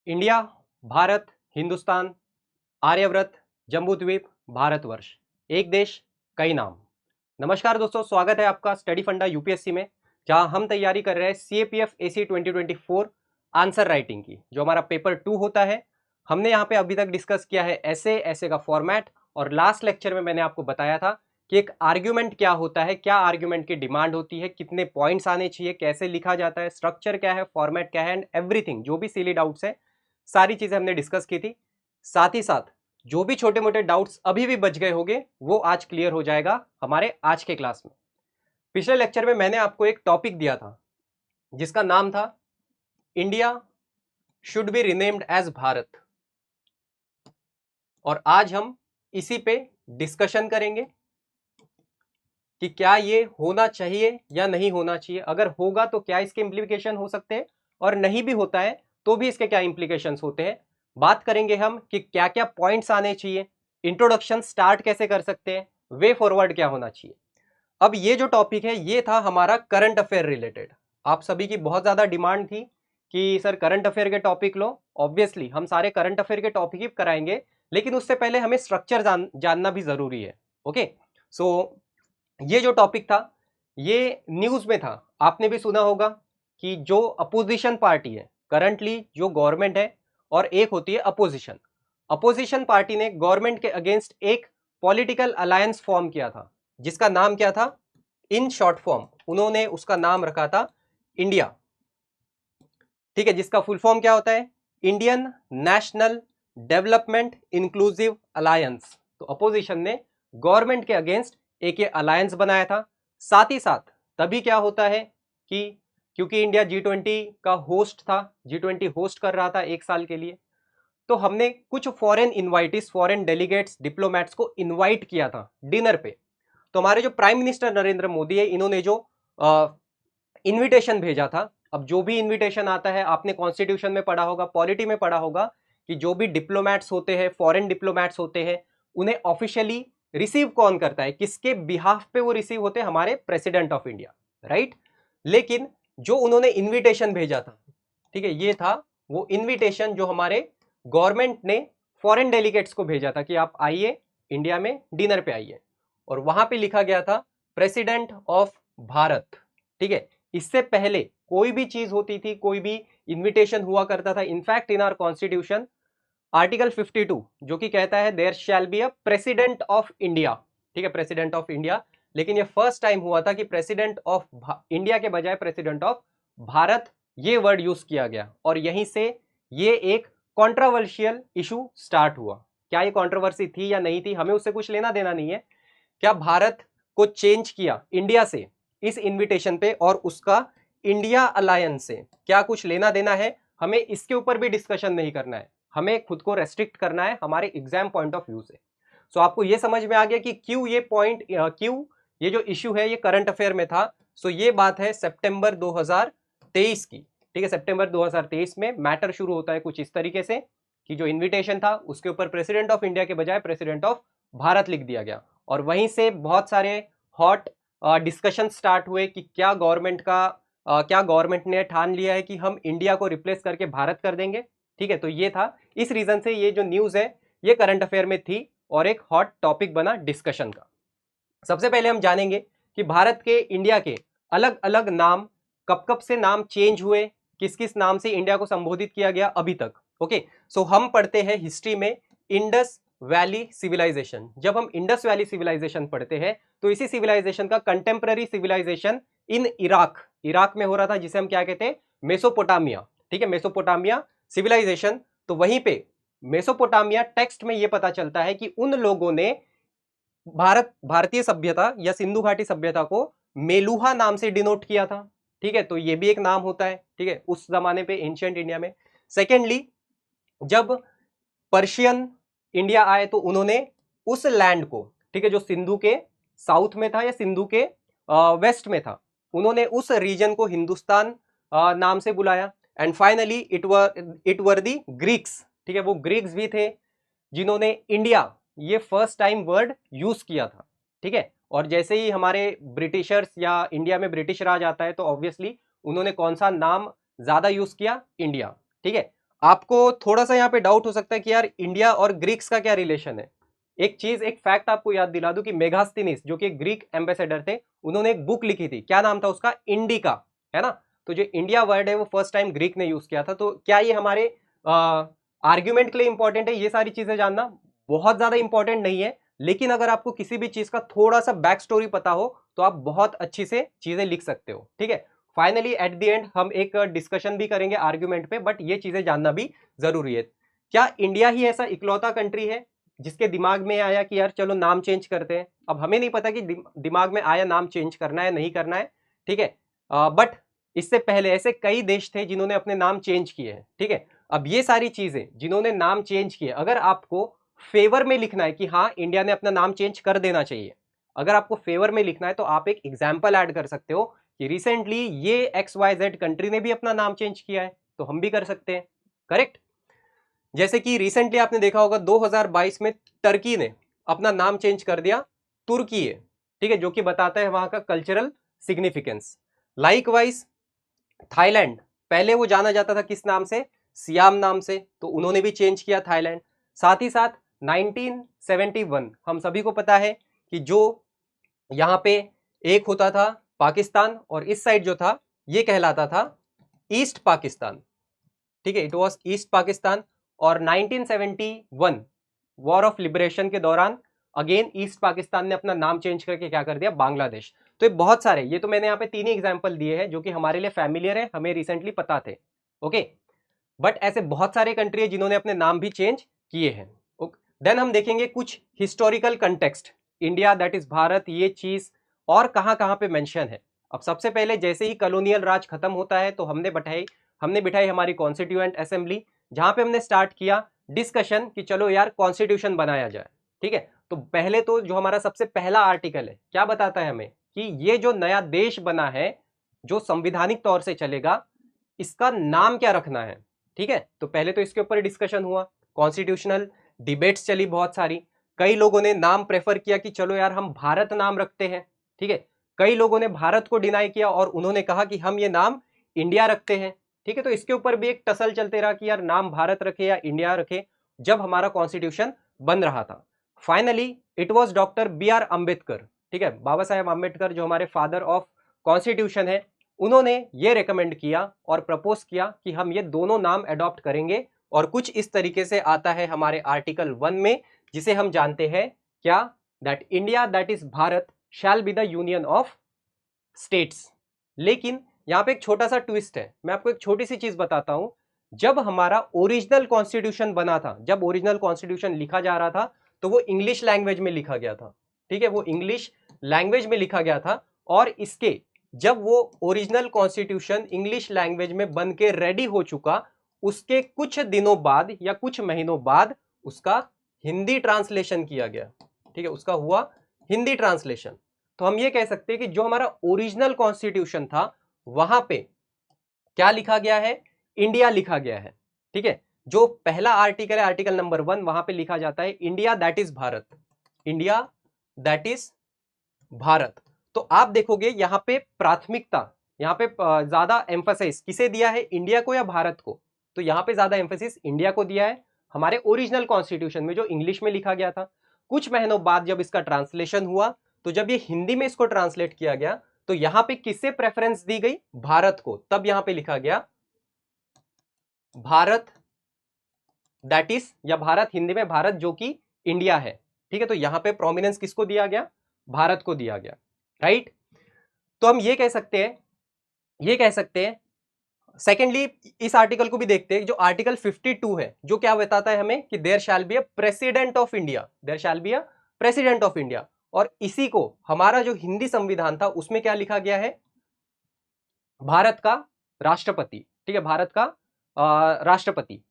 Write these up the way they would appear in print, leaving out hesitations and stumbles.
India, Bharat, Hindustan, Aryavrat, Jambudvipa, Bharatvarsh, एक देश कई नाम। नमस्कार दोस्तों, स्वागत है आपका स्टडी फंडा यूपीएससी में, जहां हम तैयारी कर रहे हैं सीएपीएफ एसी 2024 आंसर राइटिंग की, जो हमारा पेपर 2 होता है। हमने यहाँ पे अभी तक डिस्कस किया है ऐसे का फॉर्मेट, और लास्ट लेक्चर में मैंने आपको बताया था कि एक आर्ग्यूमेंट क्या होता है, क्या आर्ग्यूमेंट की डिमांड होती है, कितने पॉइंट्स आने चाहिए, कैसे लिखा जाता है, स्ट्रक्चर क्या है, फॉर्मेट क्या है, एंड एवरीथिंग, जो भी सिली डाउट्स है सारी चीजें हमने डिस्कस की थी। साथ ही साथ जो भी छोटे मोटे डाउट्स अभी भी बच गए होंगे वो आज क्लियर हो जाएगा हमारे आज के क्लास में। पिछले लेक्चर में मैंने आपको एक टॉपिक दिया था जिसका नाम था India should be renamed as Bharat, और आज हम इसी पे डिस्कशन करेंगे कि क्या ये होना चाहिए या नहीं होना चाहिए। अगर होगा तो क्या इसके इंप्लीकेशन हो सकते हैं, और नहीं भी होता है तो भी इसके क्या इंप्लीकेशंस होते हैं। बात करेंगे हम कि क्या क्या पॉइंट्स आने चाहिए, इंट्रोडक्शन स्टार्ट कैसे कर सकते हैं, वे फॉरवर्ड क्या होना चाहिए। अब ये जो टॉपिक है ये था हमारा करंट अफेयर रिलेटेड। आप सभी की बहुत ज्यादा डिमांड थी कि सर करंट अफेयर के टॉपिक लो। ऑब्वियसली हम सारे करंट अफेयर के टॉपिक ही कराएंगे, लेकिन उससे पहले हमें स्ट्रक्चर जानना भी जरूरी है। ओके, सो ये जो टॉपिक था ये न्यूज में था, आपने भी सुना होगा कि जो अपोजिशन पार्टी है, करंटली जो गवर्नमेंट है और एक होती है अपोजिशन, अपोजिशन पार्टी ने गवर्नमेंट के अगेंस्ट एक पॉलिटिकल अलायंस फॉर्म किया था जिसका नाम क्या था, इन शॉर्ट फॉर्म उन्होंने उसका नाम रखा था इंडिया। ठीक है, जिसका फुल फॉर्म क्या होता है, Indian national development inclusive alliance. तो अपोजिशन ने गवर्नमेंट के अगेंस्ट एक ये अलायंस बनाया था। साथ ही साथ तभी क्या होता है कि क्योंकि इंडिया G20 का होस्ट था, G20 होस्ट कर रहा था एक साल के लिए, तो हमने कुछ फॉरेन इनवाइटिस, फॉरेन डेलीगेट्स, डिप्लोमैट्स को इनवाइट किया था डिनर पे। तो हमारे जो प्राइम मिनिस्टर नरेंद्र मोदी है, इन्होंने जो इनविटेशन भेजा था, अब जो भी इनविटेशन आता है, आपने कॉन्स्टिट्यूशन में पढ़ा होगा, पॉलिटी में पढ़ा होगा कि जो भी डिप्लोमैट्स होते हैं, फॉरेन डिप्लोमैट्स होते हैं, उन्हें ऑफिशियली रिसीव कौन करता है, किसके बिहाफ पे वो रिसीव होते हैं, हमारे प्रेसिडेंट ऑफ इंडिया, राइट। लेकिन जो उन्होंने इनविटेशन भेजा था, ठीक है, ये था वो इनविटेशन जो हमारे गवर्नमेंट ने फॉरेन डेलीगेट्स को भेजा था कि आप आइए इंडिया में डिनर पे आइए, और वहां पे लिखा गया था प्रेसिडेंट ऑफ भारत। ठीक है, इससे पहले कोई भी चीज होती थी, कोई भी इनविटेशन हुआ करता था, in fact in our constitution article 52 जो कि कहता है there shall be a president of India. ठीक है, प्रेसिडेंट ऑफ इंडिया, लेकिन ये फर्स्ट टाइम हुआ था कि प्रेसिडेंट ऑफ इंडिया के बजाय प्रेसिडेंट ऑफ भारत ये वर्ड यूज किया गया, और यहीं से ये एक कॉन्ट्रोवर्शियल इशू स्टार्ट हुआ। क्या ये कॉन्ट्रोवर्सी थी या नहीं थी, हमें उससे कुछ लेना देना नहीं है। क्या भारत को चेंज किया इंडिया से इस इनविटेशन पे, और उसका इंडिया अलायंस से क्या कुछ लेना देना है, हमें इसके ऊपर भी डिस्कशन नहीं करना है, हमें खुद को रेस्ट्रिक्ट करना है हमारे एग्जाम पॉइंट ऑफ व्यू से। सो आपको ये समझ में आ गया कि क्यों ये पॉइंट, क्यों ये जो इश्यू है ये करंट अफेयर में था। सो ये बात है सितंबर 2023 की। ठीक है, सितंबर 2023 में मैटर शुरू होता है कुछ इस तरीके से कि जो इन्विटेशन था उसके ऊपर प्रेसिडेंट ऑफ इंडिया के बजाय प्रेसिडेंट ऑफ भारत लिख दिया गया, और वहीं से बहुत सारे हॉट डिस्कशन स्टार्ट हुए कि क्या गवर्नमेंट ने ठान लिया है कि हम इंडिया को रिप्लेस करके भारत कर देंगे। ठीक है, तो ये था, इस रीजन से ये जो न्यूज है ये करंट अफेयर में थी और एक हॉट टॉपिक बना डिस्कशन का। सबसे पहले हम जानेंगे कि भारत के, इंडिया के अलग अलग नाम कब कब से नाम चेंज हुए, किस किस नाम से इंडिया को संबोधित किया गया अभी तक। ओके, सो हम पढ़ते हैं हिस्ट्री में इंडस वैली सिविलाइजेशन। जब हम इंडस वैली सिविलाइजेशन पढ़ते हैं तो इसी सिविलाइजेशन का कंटेम्पररी सिविलाइजेशन इन इराक में हो रहा था, जिसे हम क्या कहते हैं, मेसोपोटामिया। ठीक है, मेसोपोटामिया सिविलाइजेशन। तो वहीं पे मेसोपोटामिया टेक्स्ट में यह पता चलता है कि उन लोगों ने भारतीय सभ्यता या सिंधु घाटी सभ्यता को मेलुहा नाम से डिनोट किया था। ठीक है, तो ये भी एक नाम होता है। ठीक है, उस जमाने पे एंशिएंट इंडिया में। सेकेंडली, जब पर्शियन इंडिया आए तो उन्होंने उस लैंड को, ठीक है, जो सिंधु के साउथ में था या सिंधु के वेस्ट में था, उन्होंने उस रीजन को हिंदुस्तान नाम से बुलाया। And finally it were the Greeks. ठीक है, वो ग्रीक्स भी थे जिन्होंने इंडिया ये फर्स्ट टाइम वर्ड यूज किया था। ठीक है, और जैसे ही हमारे ब्रिटिशर्स या इंडिया में ब्रिटिश राज आता है तो ऑब्वियसली उन्होंने कौन सा नाम ज्यादा यूज किया, इंडिया। ठीक है, आपको थोड़ा सा यहाँ पे डाउट हो सकता है कि यार इंडिया और ग्रीक्स का क्या रिलेशन है। एक चीज, एक फैक्ट आपको याद दिला दूं कि मेगास्थनीस जो कि ग्रीक एम्बेसडर थे, उन्होंने एक बुक लिखी थी, क्या नाम था उसका, इंडिका, है ना। तो जो इंडिया वर्ड है वो फर्स्ट टाइम ग्रीक ने यूज किया था। तो क्या ये हमारे आर्ग्यूमेंट के लिए इंपॉर्टेंट है? ये सारी चीजें जानना बहुत ज्यादा इंपॉर्टेंट नहीं है, लेकिन अगर आपको किसी भी चीज का थोड़ा सा बैक स्टोरी पता हो तो आप बहुत अच्छी से चीजें लिख सकते हो, ठीक है। फाइनली एट द एंड हम एक डिस्कशन भी करेंगे आर्ग्यूमेंट पे, बट ये चीजें जानना भी जरूरी है। क्या इंडिया ही ऐसा इकलौता कंट्री है जिसके दिमाग में आया कि यार चलो नाम चेंज करते हैं? अब हमें नहीं पता कि दिमाग में आया नाम चेंज करना है नहीं करना है, ठीक है। बट इससे पहले ऐसे कई देश थे जिन्होंने अपने नाम चेंज किए हैं, ठीक है। अब ये सारी चीजें जिन्होंने नाम चेंज किए, अगर आपको फेवर में लिखना है कि हाँ इंडिया ने अपना नाम चेंज कर देना चाहिए, अगर आपको फेवर में लिखना है तो आप एक एग्जाम्पल ऐड कर सकते हो कि रिसेंटली ये XYZ कंट्री ने भी अपना नाम चेंज किया है, तो हम भी कर सकते हैं, करेक्ट। जैसे कि रिसेंटली आपने देखा होगा 2022 में टर्की ने अपना नाम चेंज कर दिया तुर्की है, ठीक है, जो कि बताता है वहां का कल्चरल सिग्निफिकेंस। लाइकवाइज थाईलैंड, पहले वो जाना जाता था किस नाम से, सियाम नाम से, तो उन्होंने भी चेंज किया थाईलैंड। साथ ही साथ 1971 हम सभी को पता है कि जो यहाँ पे एक होता था पाकिस्तान और इस साइड जो था ये कहलाता था ईस्ट पाकिस्तान, ठीक है, इट वॉज ईस्ट पाकिस्तान। और 1971 वॉर ऑफ लिबरेशन के दौरान अगेन ईस्ट पाकिस्तान ने अपना नाम चेंज करके क्या कर दिया, बांग्लादेश। तो ये बहुत सारे, ये तो मैंने यहाँ पे 3 ही एग्जांपल दिए हैं जो कि हमारे लिए फैमिलियर है, हमें रिसेंटली पता थे, ओके। बट ऐसे बहुत सारे कंट्री है जिन्होंने अपने नाम भी चेंज किए हैं। देन हम देखेंगे कुछ historical context, India that is Bharat, ये चीज और कहां कहां पे मेंशन है। अब सबसे पहले जैसे ही कॉलोनियल राज खत्म होता है तो हमने बिठाई हमारी कॉन्स्टिट्यूएंट असेंबली, जहां पे हमने स्टार्ट किया डिस्कशन कि चलो यार कॉन्स्टिट्यूशन बनाया जाए, ठीक है। तो पहले तो जो हमारा सबसे पहला आर्टिकल है क्या बताता है हमें कि ये जो नया देश बना है जो संविधानिक तौर से चलेगा, इसका नाम क्या रखना है, ठीक है। तो पहले तो इसके ऊपर डिस्कशन हुआ, कॉन्स्टिट्यूशनल डिबेट्स चली बहुत सारी। कई लोगों ने नाम प्रेफर किया कि चलो यार हम भारत नाम रखते हैं, ठीक है। कई लोगों ने भारत को डिनाई किया और उन्होंने कहा कि हम ये नाम इंडिया रखते हैं, ठीक है। तो इसके ऊपर भी एक टसल चलते रहा कि यार नाम भारत रखे या इंडिया रखे, जब हमारा कॉन्स्टिट्यूशन बन रहा था। Finally it was doctor BR Ambedkar, ठीक है, बाबा साहेब अम्बेडकर जो हमारे फादर ऑफ कॉन्स्टिट्यूशन है, उन्होंने ये रेकमेंड किया और प्रपोज किया कि हम ये दोनों नाम अडॉप्ट करेंगे। और कुछ इस तरीके से आता है हमारे आर्टिकल 1 में, जिसे हम जानते हैं क्या, that India that is Bharat shall be the union of states. लेकिन यहां पे एक छोटा सा ट्विस्ट है, मैं आपको एक छोटी सी चीज बताता हूं। जब हमारा ओरिजिनल कॉन्स्टिट्यूशन बना था, जब ओरिजिनल कॉन्स्टिट्यूशन लिखा जा रहा था, तो वो इंग्लिश लैंग्वेज में लिखा गया था, ठीक है, वो इंग्लिश लैंग्वेज में लिखा गया था। और इसके जब वो ओरिजिनल कॉन्स्टिट्यूशन इंग्लिश लैंग्वेज में बन के रेडी हो चुका, उसके कुछ दिनों बाद या कुछ महीनों बाद उसका हिंदी ट्रांसलेशन किया गया, ठीक है, उसका हुआ हिंदी ट्रांसलेशन। तो हम ये कह सकते हैं कि जो हमारा ओरिजिनल कॉन्स्टिट्यूशन था वहां पे क्या लिखा गया है, इंडिया लिखा गया है, ठीक है। जो पहला आर्टिकल है आर्टिकल नंबर 1, वहां पे लिखा जाता है India that is Bharat, India that is Bharat. तो आप देखोगे यहां पे प्राथमिकता, यहां पे ज्यादा एम्फेसिस किसे दिया है, इंडिया को या भारत को? तो यहां पे ज्यादा एम्फेसिस इंडिया को दिया है हमारे ओरिजिनल कॉन्स्टिट्यूशन में जो इंग्लिश में लिखा गया था। कुछ महीनों बाद जब इसका ट्रांसलेशन हुआ, तो जब ये हिंदी में इसको ट्रांसलेट किया गया, तो यहां पे किससे प्रेफरेंस दी गई, भारत को। तब यहां पे लिखा गया भारत दैट इज, या भारत हिंदी में भारत जो कि इंडिया है, ठीक है। तो यहां पे प्रोमिनेंस किसको दिया गया, भारत को दिया गया, राइट। तो हम ये कह सकते हैं, ये कह सकते हैं। सेकेंडली इस आर्टिकल को भी देखते हैं, जो आर्टिकल 52 है, जो क्या बताता है हमें कि there shall be a president of India, there shall be a president of India. और इसी को हमारा जो हिंदी संविधान था उसमें क्या लिखा गया है, भारत का राष्ट्रपति, ठीक है, भारत का राष्ट्रपति।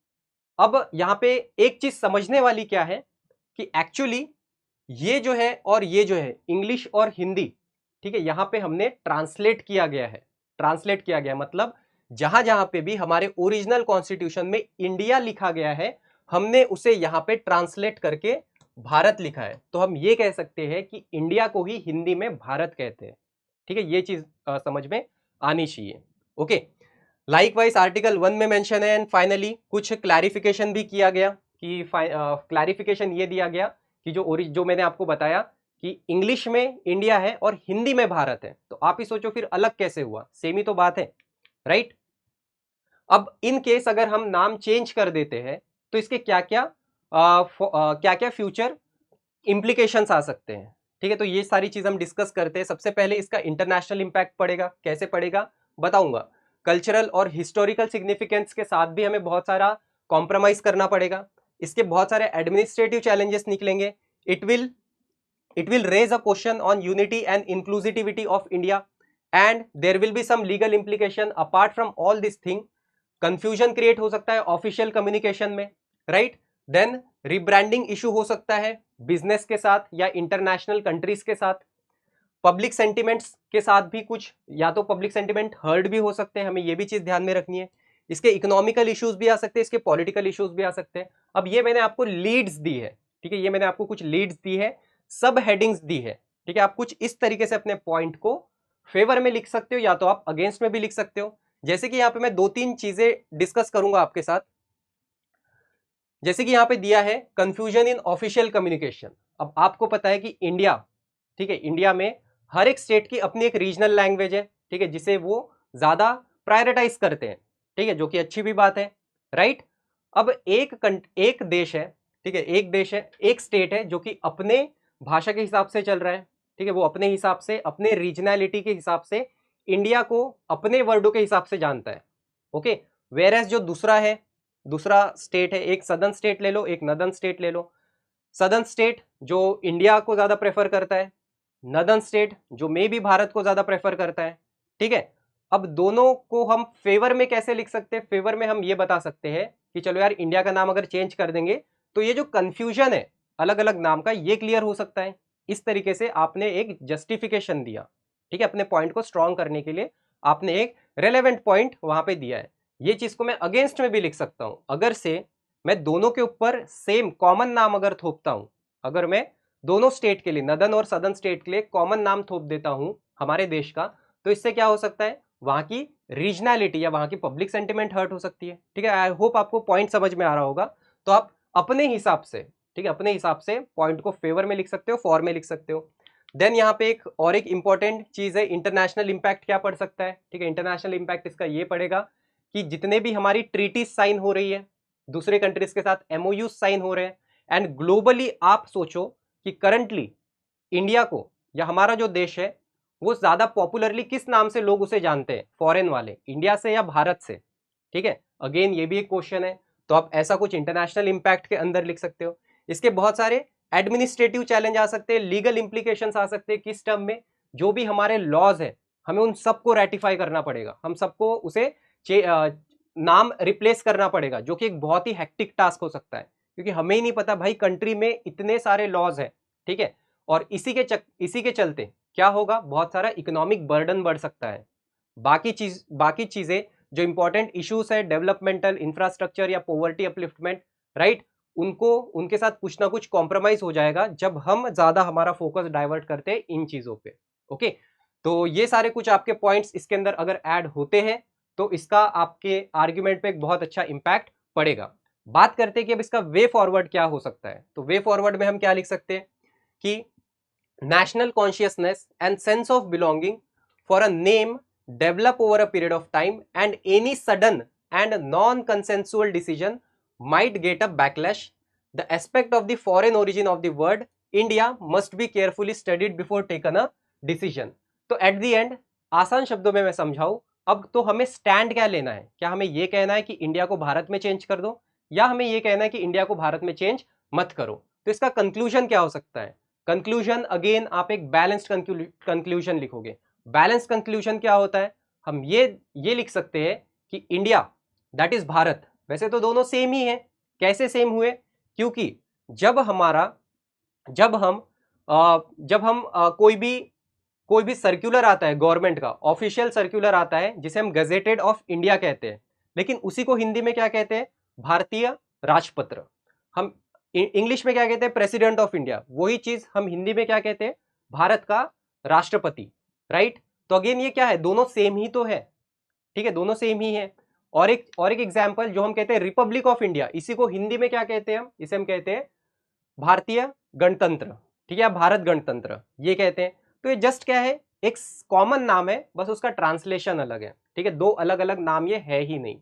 अब यहां पे एक चीज समझने वाली क्या है कि एक्चुअली ये जो है और ये जो है इंग्लिश और हिंदी, ठीक है, यहां पे हमने ट्रांसलेट किया गया है, ट्रांसलेट किया गया मतलब जहां जहां पे भी हमारे ओरिजिनल कॉन्स्टिट्यूशन में इंडिया लिखा गया है, हमने उसे यहां पे ट्रांसलेट करके भारत लिखा है। तो हम ये कह सकते हैं कि इंडिया को ही हिंदी में भारत कहते हैं, ठीक है, ये चीज समझ में आनी चाहिए, ओके। लाइकवाइज आर्टिकल 1 में मेंशन है एंड फाइनली कुछ क्लैरिफिकेशन भी किया गया कि क्लैरिफिकेशन ये दिया गया कि जो मैंने आपको बताया कि इंग्लिश में इंडिया है और हिंदी में भारत है, तो आप ही सोचो फिर अलग कैसे हुआ, सेम ही तो बात है, राइट। अब इन केस अगर हम नाम चेंज कर देते हैं तो इसके क्या क्या फ्यूचर इंप्लीकेशंस आ सकते हैं, ठीक है। तो ये सारी चीज हम डिस्कस करते हैं। सबसे पहले इसका इंटरनेशनल इंपैक्ट पड़ेगा, कैसे पड़ेगा बताऊंगा। कल्चरल और हिस्टोरिकल सिग्निफिकेंस के साथ भी हमें बहुत सारा कॉम्प्रोमाइज करना पड़ेगा। इसके बहुत सारे एडमिनिस्ट्रेटिव चैलेंजेस निकलेंगे। It will raise a question on unity and inclusivity of India and there will be some legal implication apart from all this thing. Confusion create हो सकता है ऑफिशियल कम्युनिकेशन में, राइट। देन रिब्रांडिंग इशू हो सकता है business के साथ या इंटरनेशनल कंट्रीज के साथ। पब्लिक सेंटिमेंट्स के साथ भी कुछ, या तो पब्लिक सेंटिमेंट हर्ट भी हो सकते हैं, हमें ये भी चीज ध्यान में रखनी है। इसके इकोनॉमिकल इश्यूज भी आ सकते हैं, इसके पॉलिटिकल इश्यूज भी आ सकते हैं। अब ये मैंने आपको लीड्स दी है, ठीक है, ये मैंने आपको कुछ लीड्स दी है, सब हेडिंग्स दी है, ठीक है। आप कुछ इस तरीके से अपने पॉइंट को फेवर में लिख सकते हो या तो आप अगेंस्ट में भी लिख सकते हो। जैसे कि यहाँ पे मैं 2-3 चीजें डिस्कस करूंगा आपके साथ। जैसे कि यहाँ पे दिया है कंफ्यूजन इन ऑफिशियल कम्युनिकेशन। अब आपको पता है कि इंडिया, ठीक है, इंडिया में हर एक स्टेट की अपनी एक रीजनल लैंग्वेज है, ठीक है, जिसे वो ज्यादा प्रायोरिटाइज करते हैं, ठीक है, जो कि अच्छी भी बात है, राइट। अब एक देश है, ठीक है, एक देश है, एक स्टेट है जो कि अपने भाषा के हिसाब से चल रहा है, ठीक है, वो अपने हिसाब से, अपने रीजनैलिटी के हिसाब से इंडिया को अपने वर्डों के हिसाब से जानता है, ओके। वेयर जो दूसरा स्टेट है, एक सदर्न स्टेट ले लो, एक नदर्न स्टेट ले लो। सदर्न स्टेट जो इंडिया को ज्यादा प्रेफर करता है, नदर्न स्टेट जो मे भी भारत को ज्यादा प्रेफर करता है, ठीक है। अब दोनों को हम फेवर में कैसे लिख सकते हैं? फेवर में हम ये बता सकते हैं कि चलो यार, इंडिया का नाम अगर चेंज कर देंगे तो ये जो कंफ्यूजन है अलग अलग नाम का, ये क्लियर हो सकता है। इस तरीके से आपने एक जस्टिफिकेशन दिया, ठीक है, अपने पॉइंट को स्ट्रॉन्ग करने के लिए आपने एक रेलेवेंट पॉइंट वहां पे दिया है। ये चीज को मैं अगेंस्ट में भी लिख सकता हूं, अगर से मैं दोनों के ऊपर सेम कॉमन नाम अगर थोपता हूं, अगर मैं दोनों स्टेट के लिए, नदर्न और सदर्न स्टेट के लिए कॉमन नाम थोप देता हूं हमारे देश का, तो इससे क्या हो सकता है, वहां की रीजनैलिटी या वहां की पब्लिक सेंटिमेंट हर्ट हो सकती है, ठीक है। आई होप आपको पॉइंट समझ में आ रहा होगा। तो आप अपने हिसाब से, ठीक है, अपने हिसाब से पॉइंट को फेवर में लिख सकते हो, फॉर में लिख सकते हो। देन यहाँ पे एक इंपॉर्टेंट चीज है, इंटरनेशनल इंपैक्ट क्या पड़ सकता है, ठीक है। इंटरनेशनल इंपैक्ट इसका ये पड़ेगा कि जितने भी हमारी ट्रीटीज साइन हो रही है दूसरे कंट्रीज के साथ, एमओयू साइन हो रहे हैं, एंड ग्लोबली आप सोचो कि करंटली इंडिया को या हमारा जो देश है वो ज्यादा पॉपुलरली किस नाम से लोग उसे जानते हैं, फॉरेन वाले, इंडिया से या भारत से, ठीक है। अगेन ये भी एक क्वेश्चन है, तो आप ऐसा कुछ इंटरनेशनल इंपैक्ट के अंदर लिख सकते हो। इसके बहुत सारे एडमिनिस्ट्रेटिव चैलेंज आ सकते हैं, लीगल इंप्लीकेशंस आ सकते हैं, किस टर्म में, जो भी हमारे लॉज है हमें उन सबको रेटिफाई करना पड़ेगा, हम सबको उसे नाम रिप्लेस करना पड़ेगा, जो कि एक बहुत ही हेक्टिक टास्क हो सकता है, क्योंकि हमें ही नहीं पता भाई कंट्री में इतने सारे लॉज है, ठीक है। और इसी के चलते क्या होगा, बहुत सारा इकोनॉमिक बर्डन बढ़ सकता है। बाकी चीजें जो इंपॉर्टेंट इश्यूज है, डेवलपमेंटल इंफ्रास्ट्रक्चर या पॉवर्टी अपलिफ्टमेंट, राइट, उनके साथ कुछ ना कुछ कॉम्प्रोमाइज हो जाएगा जब हम ज्यादा हमारा फोकस डाइवर्ट करते हैं इन चीजों पे, ओके। तो ये सारे कुछ आपके पॉइंट्स इसके अंदर अगर ऐड होते हैं तो इसका आपके आर्ग्यूमेंट पे एक बहुत अच्छा इंपैक्ट पड़ेगा। बात करते हैं कि अब इसका वे फॉरवर्ड क्या हो सकता है। तो वे फॉरवर्ड में हम क्या लिख सकते हैं कि national consciousness and sense of belonging for a name develop over a period of time, and any sudden and non-consensual decision might get a backlash. The aspect of the foreign origin of the word India must be carefully studied before taken a decision. तो at the end आसान शब्दों में मैं समझाऊं, अब तो हमें stand क्या लेना है, क्या हमें यह कहना है कि इंडिया को भारत में चेंज कर दो, या हमें यह कहना है कि इंडिया को भारत में चेंज मत करो। तो इसका कंक्लूजन क्या हो सकता है? कंक्लूजन अगेन आप एक बैलेंस्ड कंक्लूजन लिखोगे। बैलेंस्ड कंक्लूजन क्या होता है? हम ये लिख सकते हैं कि इंडिया दैट इज भारत, वैसे तो दोनों सेम ही है। कैसे सेम हुए? क्योंकि जब हम कोई भी सर्कुलर आता है गवर्नमेंट का, ऑफिशियल सर्कुलर आता है जिसे हम गजेटेड ऑफ इंडिया कहते हैं, लेकिन उसी को हिंदी में क्या कहते हैं? भारतीय राजपत्र। हम इंग्लिश में क्या कहते हैं? President of India. वही चीज हम हिंदी में क्या कहते हैं? भारत का राष्ट्रपति, राइट। तो अगेन ये क्या है? दोनों सेम ही तो है। ठीक है, दोनों सेम ही है। और एक एग्जाम्पल जो हम कहते हैं रिपब्लिक ऑफ इंडिया, इसी को हिंदी में क्या कहते हैं हम, इसे हम कहते हैं भारतीय गणतंत्र, ठीक है, भारत गणतंत्र ये कहते हैं। तो ये जस्ट क्या है, एक कॉमन नाम है, बस उसका ट्रांसलेशन अलग है, ठीक है, दो अलग अलग नाम ये है ही नहीं।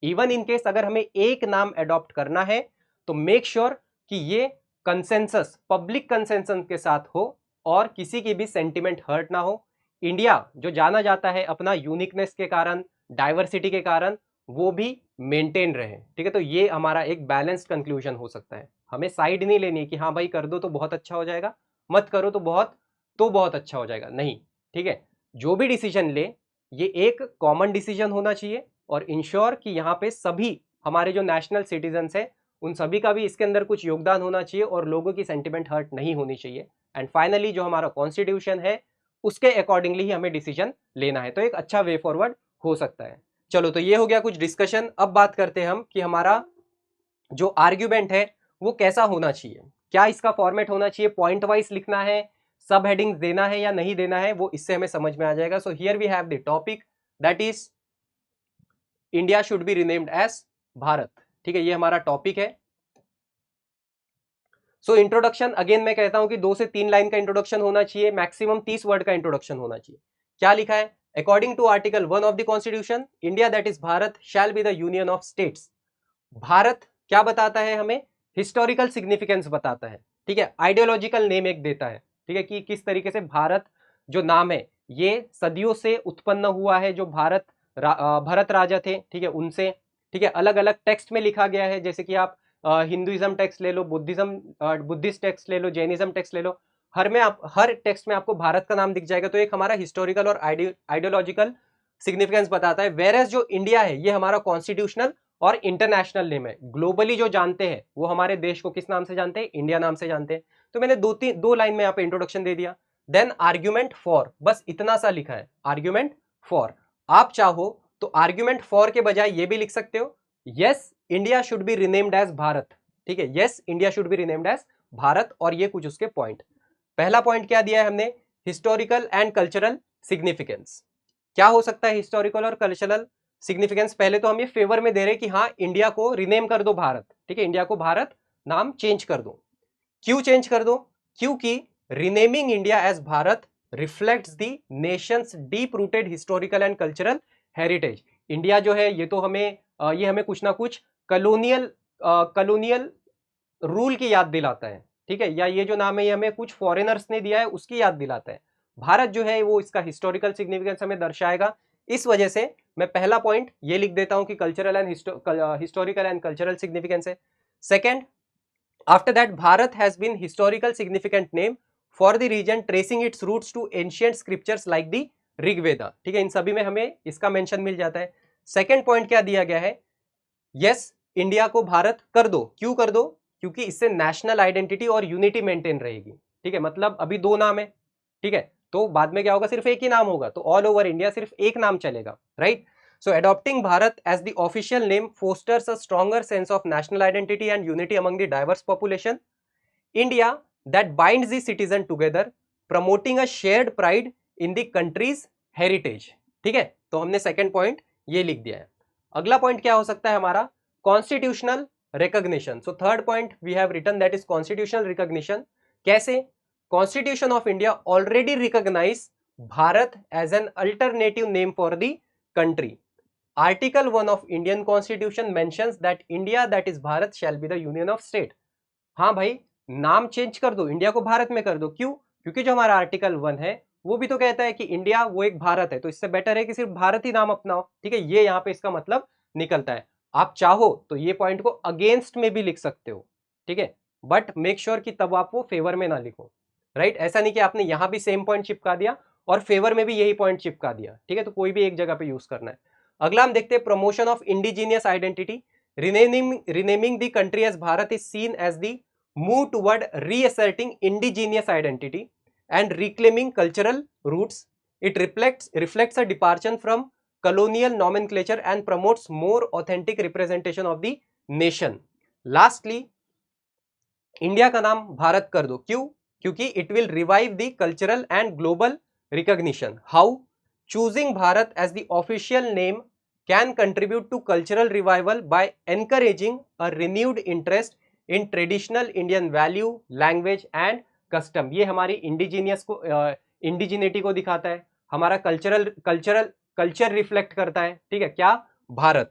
इवन इन केस अगर हमें एक नाम अडॉप्ट करना है तो मेक श्योर कि ये कंसेंसस, पब्लिक कंसेंसस के साथ हो और किसी की भी सेंटिमेंट हर्ट ना हो। इंडिया जो जाना जाता है अपना यूनिकनेस के कारण, डाइवर्सिटी के कारण, वो भी मेंटेन रहे, ठीक है। तो ये हमारा एक बैलेंस्ड कंक्लूजन हो सकता है। हमें साइड नहीं लेनी है कि हाँ भाई कर दो तो बहुत अच्छा हो जाएगा, मत करो तो बहुत अच्छा हो जाएगा, नहीं, ठीक है। जो भी डिसीजन ले ये एक कॉमन डिसीजन होना चाहिए और इंश्योर कि यहाँ पे सभी हमारे जो नेशनल सिटीजन्स हैं उन सभी का भी इसके अंदर कुछ योगदान होना चाहिए और लोगों की सेंटिमेंट हर्ट नहीं होनी चाहिए। एंड फाइनली जो हमारा कॉन्स्टिट्यूशन है उसके अकॉर्डिंगली ही हमें डिसीजन लेना है, तो एक अच्छा वे फॉरवर्ड हो सकता है। चलो, तो ये हो गया कुछ डिस्कशन। अब बात करते हैं हम कि हमारा जो आर्ग्यूमेंट है वो कैसा होना चाहिए, क्या इसका फॉर्मेट होना चाहिए, पॉइंट वाइज लिखना है, सब हेडिंग्स देना है या नहीं देना है, वो इससे हमें समझ में आ जाएगा। So here we have the topic that is India should be renamed as Bharat, ठीक है, ये हमारा टॉपिक है। सो इंट्रोडक्शन अगेन मैं कहता हूं कि 2 से 3 लाइन का इंट्रोडक्शन होना चाहिए, मैक्सिमम 30 वर्ड का इंट्रोडक्शन होना चाहिए। क्या लिखा है, according to article 1 of the constitution India that is Bharat shall be the union of states. Bharat क्या बताता है हमें, हिस्टोरिकल सिग्निफिकेंस बताता है, ठीक है, आइडियोलॉजिकल नेम एक देता है, ठीक है, कि किस तरीके से भारत जो नाम है ये सदियों से उत्पन्न हुआ है, जो भरत राजा थे, ठीक है, उनसे, ठीक है, अलग अलग टेक्स्ट में लिखा गया है, जैसे कि आप हिंदुइज्म टेक्स्ट ले लो, बुद्धिस्ट टेक्स्ट ले लो, जैनिज्म टेक्स्ट ले लो, हर टेक्स्ट में आपको भारत का नाम दिख जाएगा। तो एक हमारा हिस्टोरिकल और आइडियोलॉजिकल सिग्निफिकेंस बताता है। वेरएस जो इंडिया है ये हमारा कॉन्स्टिट्यूशनल और इंटरनेशनल नेम है। ग्लोबली जो जानते हैं वो हमारे देश को किस नाम से जानते हैं, इंडिया नाम से जानते हैं। तो मैंने दो लाइन में यहाँ पे इंट्रोडक्शन दे दिया। देन आर्ग्यूमेंट फॉर, बस इतना सा लिखा है, आर्ग्यूमेंट फॉर। आप चाहो तो आर्ग्यूमेंट फॉर के बजाय ये भी लिख सकते हो, yes India should be renamed as Bharat, ठीक है, yes India should be renamed as Bharat, और ये कुछ उसके पॉइंट। पहला पॉइंट क्या दिया है हमने, हिस्टोरिकल एंड कल्चरल सिग्निफिकेंस। क्या हो सकता है हिस्टोरिकल और कल्चरल सिग्निफिकेंस, पहले तो हम ये फेवर में दे रहे हैं कि हाँ इंडिया को रिनेम कर दो भारत, ठीक है, इंडिया को भारत नाम चेंज कर दो। क्यों चेंज कर दो, क्योंकि renaming India as Bharat reflects the nation's deep rooted historical and cultural heritage. India जो है ये तो हमें कुछ ना कुछ कलोनियल रूल की याद दिलाता है, ठीक है, या ये जो नाम है ये हमें कुछ फॉरेनर्स ने दिया है उसकी याद दिलाता है। भारत जो है वो इसका हिस्टोरिकल सिग्निफिकेंस हमें दर्शाएगा। इस वजह से मैं पहला पॉइंट ये लिख देता हूं कि cultural and historical and cultural significance है। Second, after that Bharat has been historical significant name for the region tracing its roots to ancient scriptures like the Rigveda, ठीक है, इन सभी में हमें इसका मेंशन मिल जाता है। सेकेंड पॉइंट क्या दिया गया है, यस इंडिया को भारत कर दो। क्यों कर दो, क्योंकि इससे नेशनल आइडेंटिटी और यूनिटी मेंटेन रहेगी, ठीक है, मतलब अभी दो नाम है, ठीक है, तो बाद में क्या होगा, सिर्फ एक ही नाम होगा, तो ऑल ओवर इंडिया सिर्फ एक नाम चलेगा, right. So adopting Bharat as the official name fosters a stronger sense of national identity and unity among the diverse population India that binds the citizen together promoting a shared pride in the country's heritage, ठीक है। तो हमने second point ये लिख दिया है। अगला point क्या हो सकता है हमारा, constitutional recognition. So third point we have written that is constitutional recognition. कैसे, constitution of India already recognise Bharat as an alternative name for the country. Article 1 of Indian constitution mentions that India that is Bharat shall be the union of state. हाँ भाई नाम change कर दो, India को भारत में कर दो। क्यों, क्योंकि जो हमारा आर्टिकल 1 है वो भी तो कहता है कि इंडिया वो एक भारत है, तो इससे बेटर है कि सिर्फ भारत ही नाम अपनाओ, ठीक है, ये यहाँ पे इसका मतलब निकलता है। आप चाहो तो ये पॉइंट को अगेंस्ट में भी लिख सकते हो, ठीक है, बट मेक श्योर कि तब आप वो फेवर में ना लिखो, राइट। ऐसा नहीं कि आपने यहां भी सेम पॉइंट चिपका दिया और फेवर में भी यही पॉइंट चिपका दिया, ठीक है, तो कोई भी एक जगह पे यूज करना है। अगला हम देखते हैं promotion of indigenous identity. Renaming the country as Bharat is seen as the move toward reasserting indigenous identity and reclaiming cultural roots. It reflects a departure from colonial nomenclature and promotes more authentic representation of the nation. Lastly, India का नाम भारत कर दो। क्यों, क्योंकि it will revive the cultural and global recognition. How? choosing Bharat as the official name can contribute to cultural revival by encouraging a renewed interest in traditional Indian value, language and custom. ये हमारी indigenous को इंडिजिनिटी को दिखाता है, हमारा culture reflect करता है, ठीक है, क्या, भारत,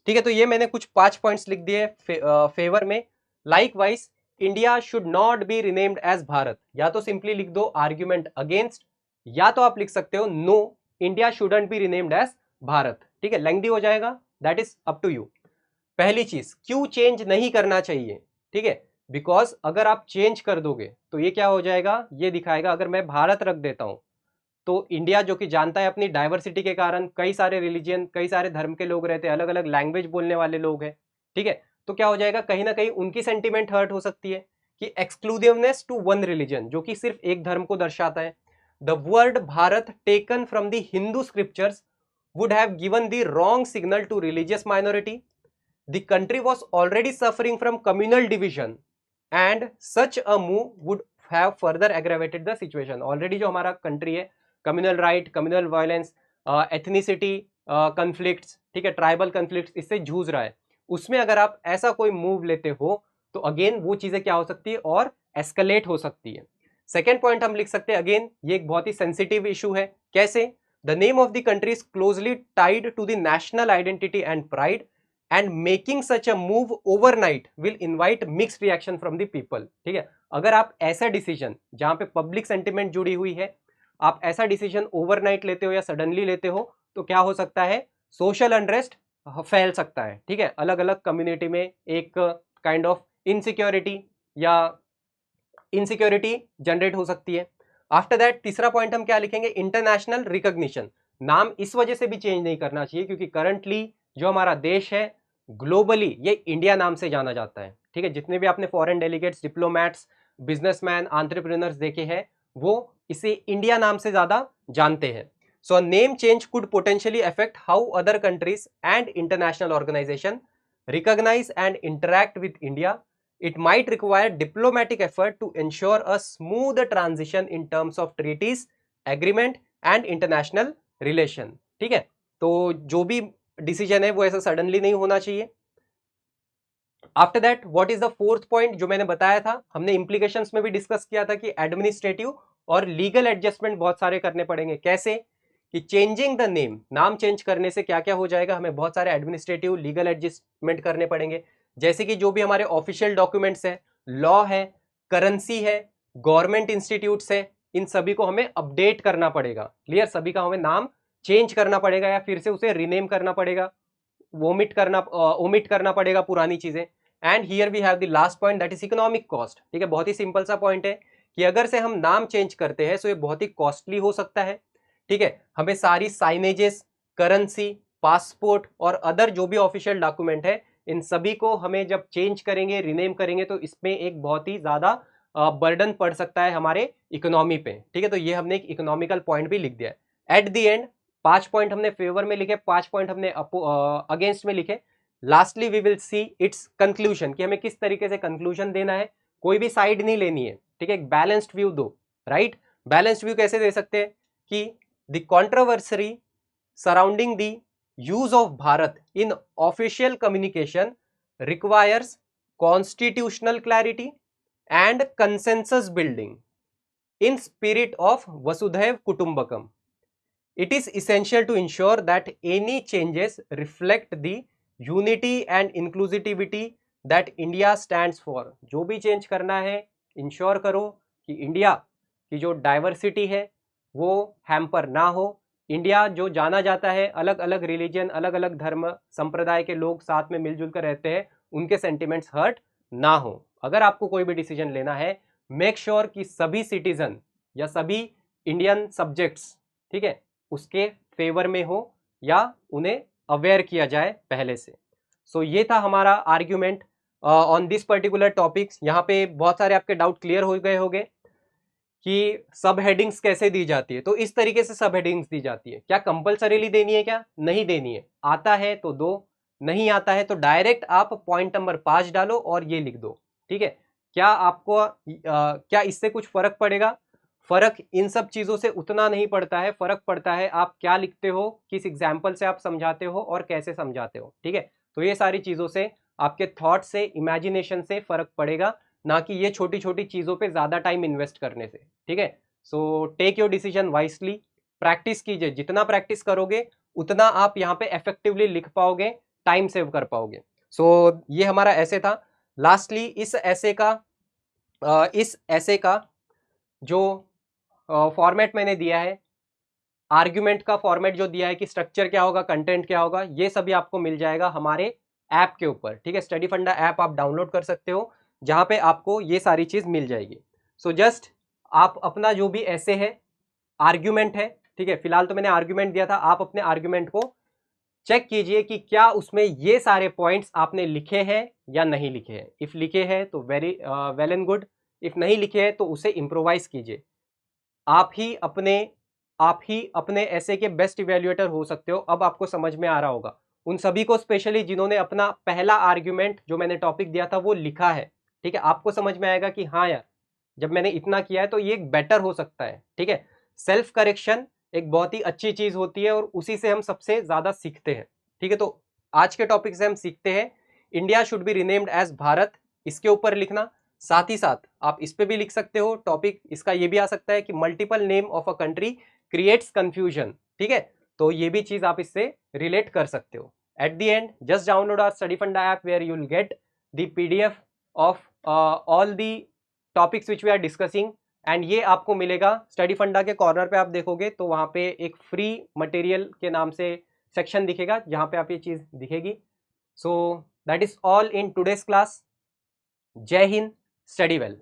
ठीक है। तो ये मैंने कुछ 5 पॉइंट्स लिख दिए फेवर में। Likewise India should not be renamed as Bharat, या तो सिंपली लिख दो आर्ग्यूमेंट अगेंस्ट, या तो आप लिख सकते हो no India shouldn't be renamed as Bharat, ठीक है, लेंथी हो जाएगा, that is up to you. पहली चीज, क्यों चेंज नहीं करना चाहिए, ठीक है, बिकॉज अगर आप चेंज कर दोगे तो ये क्या हो जाएगा, ये दिखाएगा अगर मैं भारत रख देता हूं तो इंडिया जो कि जानता है अपनी डाइवर्सिटी के कारण कई सारे रिलीजियन, कई सारे धर्म के लोग रहते हैं, अलग अलग लैंग्वेज बोलने वाले लोग हैं, ठीक है, तो क्या हो जाएगा, कहीं ना कहीं उनकी सेंटिमेंट हर्ट हो सकती है कि एक्सक्लूसिवनेस टू वन रिलीजन, जो कि सिर्फ एक धर्म को दर्शाता है। The word Bharat taken from the Hindu scriptures would have given the wrong signal to religious minority. The country was already suffering from communal division and such a move would have further aggravated the situation. Already जो हमारा country है, communal right, communal violence, ethnicity conflicts, ठीक है, tribal conflicts, इससे जूझ रहा है, उसमें अगर आप ऐसा कोई मूव लेते हो तो अगेन वो चीजें क्या हो सकती है और एस्केलेट हो सकती है। सेकेंड पॉइंट हम लिख सकते हैं, अगेन ये एक बहुत ही सेंसिटिव इशू है, कैसे, the name of the country is closely tied to the national identity and pride and making such a move overnight will invite mixed reaction from the people, ठीक है। अगर आप ऐसा डिसीजन जहां पे पब्लिक सेंटिमेंट जुड़ी हुई है, आप ऐसा डिसीजन ओवरनाइट लेते हो या सडनली लेते हो तो क्या हो सकता है, सोशल अनरेस्ट फैल सकता है, ठीक है, अलग अलग कम्युनिटी में एक काइंड ऑफ इनसिक्योरिटी जनरेट हो सकती है। आफ्टर दैट तीसरा पॉइंट हम क्या लिखेंगे, इंटरनेशनल रिकॉग्निशन। नाम इस वजह से भी चेंज नहीं करना चाहिए क्योंकि करंटली जो हमारा देश है ग्लोबली ये इंडिया नाम से जाना जाता है, ठीक है, जितने भी आपने foreign delegates, diplomats, businessman, entrepreneurs देखे हैं वो इसे इंडिया नाम से ज्यादा जानते हैं। So a name change could potentially affect how other countries and international organisation recognise and interact with India. It might require diplomatic effort to ensure a smooth transition in terms of treaties, agreement and international relation, ठीक है। तो जो भी decision है वो ऐसा suddenly नहीं होना चाहिए। After that what is the fourth point, जो मैंने बताया था, हमने इंप्लीकेशंस में भी डिस्कस किया था कि एडमिनिस्ट्रेटिव और लीगल एडजस्टमेंट बहुत सारे करने पड़ेंगे। कैसे कि चेंजिंग द नेम, नाम चेंज करने से क्या क्या हो जाएगा, हमें बहुत सारे एडमिनिस्ट्रेटिव लीगल एडजस्टमेंट करने पड़ेंगे, जैसे कि जो भी हमारे ऑफिशियल डॉक्यूमेंट्स है, लॉ है, करेंसी है, गवर्नमेंट इंस्टीट्यूट्स है, इन सभी को हमें अपडेट करना पड़ेगा, क्लियर, सभी का हमें नाम चेंज करना पड़ेगा या फिर से उसे रीनेम करना पड़ेगा, ओमिट करना पड़ेगा पुरानी चीजें। And here we have the last point that is economic cost, ठीक है, बहुत ही सिंपल सा पॉइंट है कि अगर से हम नाम चेंज करते हैं तो ये बहुत ही कॉस्टली हो सकता है, ठीक है, हमें सारी साइनेजेस, करेंसी, पासपोर्ट और अदर जो भी ऑफिशियल डॉक्यूमेंट है इन सभी को हमें जब चेंज करेंगे, रीनेम करेंगे तो इसमें एक बहुत ही ज्यादा बर्डन पड़ सकता है हमारे इकोनॉमी पे, ठीक है। तो ये हमने एक इकोनॉमिकल पॉइंट भी लिख दिया है। एट द एंड 5 पॉइंट हमने फेवर में लिखे, 5 पॉइंट हमने अगेंस्ट में लिखे। Lastly we will see its conclusion कि हमें किस तरीके से कंक्लूजन देना है, कोई भी साइड नहीं लेनी है, ठीक है, एक बैलेंस्ड व्यू दो, राइट। बैलेंस्ड व्यू कैसे दे सकते हैं कि the controversy surrounding the use of Bharat in official communication requires constitutional clarity and consensus building in spirit of Vasudhaiv Kutumbakam. It is essential to ensure that any changes reflect the unity and inclusivity that India stands for. जो भी change करना है ensure करो कि India की जो diversity है वो हैम्पर ना हो, इंडिया जो जाना जाता है अलग अलग रिलीजन, अलग अलग धर्म संप्रदाय के लोग साथ में मिलजुल कर रहते हैं, उनके सेंटिमेंट्स हर्ट ना हो। अगर आपको कोई भी डिसीजन लेना है मेक श्योर कि सभी सिटीजन या सभी इंडियन सब्जेक्ट्स, ठीक है, उसके फेवर में हो या उन्हें अवेयर किया जाए पहले से। सो ये था हमारा argument on this particular topics. यहाँ पे बहुत सारे आपके डाउट क्लियर हो गए होंगे कि सब हेडिंग्स कैसे दी जाती है। तो इस तरीके से सब हेडिंग्स दी जाती है। क्या कंपलसरीली देनी है? क्या नहीं देनी है। आता है तो दो, नहीं आता है तो डायरेक्ट आप पॉइंट नंबर 5 डालो और ये लिख दो, ठीक है। क्या आपको क्या इससे कुछ फर्क पड़ेगा? फर्क इन सब चीजों से उतना नहीं पड़ता है, फर्क पड़ता है आप क्या लिखते हो, किस एग्जाम्पल से आप समझाते हो और कैसे समझाते हो। ठीक है, तो ये सारी चीजों से, आपके थॉट से, इमेजिनेशन से फर्क पड़ेगा, ना कि ये छोटी छोटी चीजों पे ज्यादा टाइम इन्वेस्ट करने से। ठीक है, so take your decision wisely, practice कीजिए, जितना प्रैक्टिस करोगे उतना आप यहाँ पे इफेक्टिवली लिख पाओगे, टाइम सेव कर पाओगे। सो ये हमारा ऐसे था। लास्टली इस ऐसे का जो फॉर्मेट मैंने दिया है, आर्ग्यूमेंट का फॉर्मेट जो दिया है कि स्ट्रक्चर क्या होगा, कंटेंट क्या होगा, ये सभी आपको मिल जाएगा हमारे ऐप के ऊपर। ठीक है, स्टडी फंडा ऐप आप डाउनलोड कर सकते हो, जहां पे आपको ये सारी चीज मिल जाएगी। सो जस्ट आप अपना जो भी ऐसे है, आर्ग्यूमेंट है, ठीक है, फिलहाल तो मैंने आर्ग्यूमेंट दिया था, आप अपने आर्ग्यूमेंट को चेक कीजिए कि क्या उसमें ये सारे पॉइंट्स आपने लिखे हैं या नहीं लिखे हैं। इफ लिखे हैं तो very well and good, if नहीं लिखे हैं तो उसे इम्प्रोवाइज कीजिए। आप ही अपने ऐसे के बेस्ट इवेल्युएटर हो सकते हो। अब आपको समझ में आ रहा होगा उन सभी को, स्पेशली जिन्होंने अपना पहला आर्ग्यूमेंट जो मैंने टॉपिक दिया था वो लिखा है। ठीक है, आपको समझ में आएगा कि हाँ यार, जब मैंने इतना किया है तो ये बेटर हो सकता है। ठीक है, सेल्फ करेक्शन एक बहुत ही अच्छी चीज होती है और उसी से हम सबसे ज्यादा सीखते हैं। ठीक है, तो आज के टॉपिक से हम सीखते हैं India should be renamed as Bharat, इसके ऊपर लिखना। साथ ही साथ आप इस पे भी लिख सकते हो, टॉपिक इसका ये भी आ सकता है कि multiple name of a country creates confusion. ठीक है, तो ये भी चीज आप इससे रिलेट कर सकते हो। At the end just download our study funda app where you will get the PDF of all the topics which we are discussing, and ये आपको मिलेगा स्टडी फंडा के कॉर्नर पे। आप देखोगे तो वहां पे एक फ्री मटेरियल के नाम से सेक्शन दिखेगा, जहां पे आप ये चीज दिखेगी। So that is all in today's class. जय हिंद, स्टडी वेल।